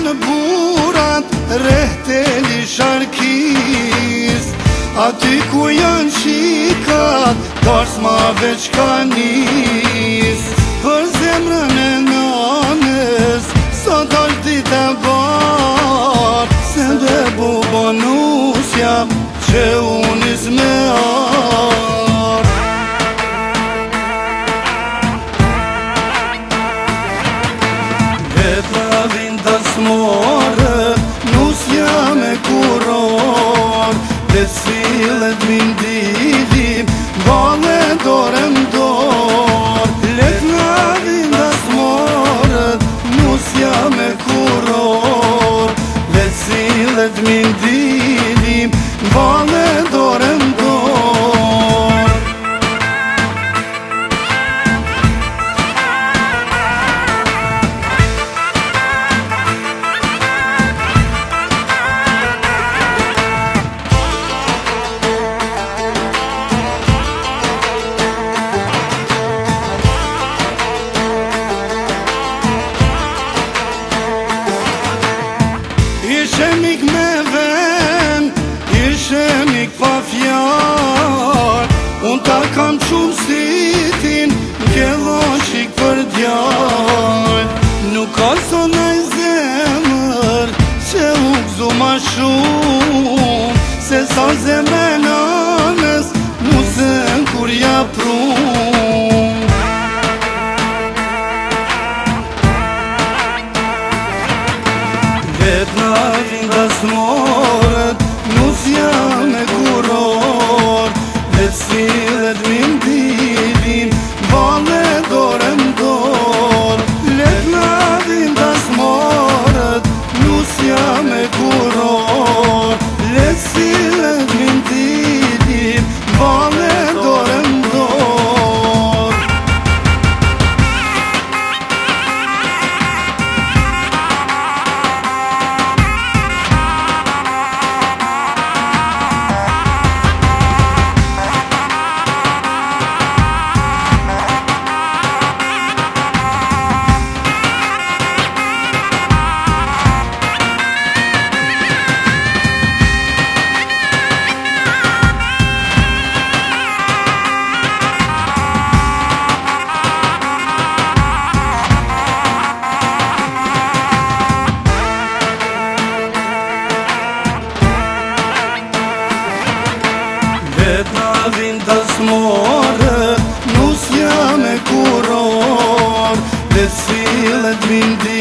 janë burat rehteli sharkis, aty ku janë shikat dars ma veç ka nis. Për zemrën e nanës sot është ditë e bar, se dhe bonusja që unis me ar. Vetla vinda smorët, nusja me kuror, dhe cilët mindilim, bale dore m'dor. Letna vinda smorët, nusja me kuror, dhe cilët mindilim, bale dore m'dor. Ishe mik me ven, ishe mik pa fjall, unë ta kam qumë sitin, m'ke shik për djall. Nuk ka sonaj zemër, që u gzu ma shumë, se sa zemre nanës, musen kur ja prum. Vetna vinda smorët, nusja me kuror, dhe cilët mindilim, bale dore m'dor. Vetna vinda smorët, nusja me kuror, dhe cilët mindilim, bale dore m'dor. Vetna vinda smorët, nusja me kuror, dhe cilët mindilim,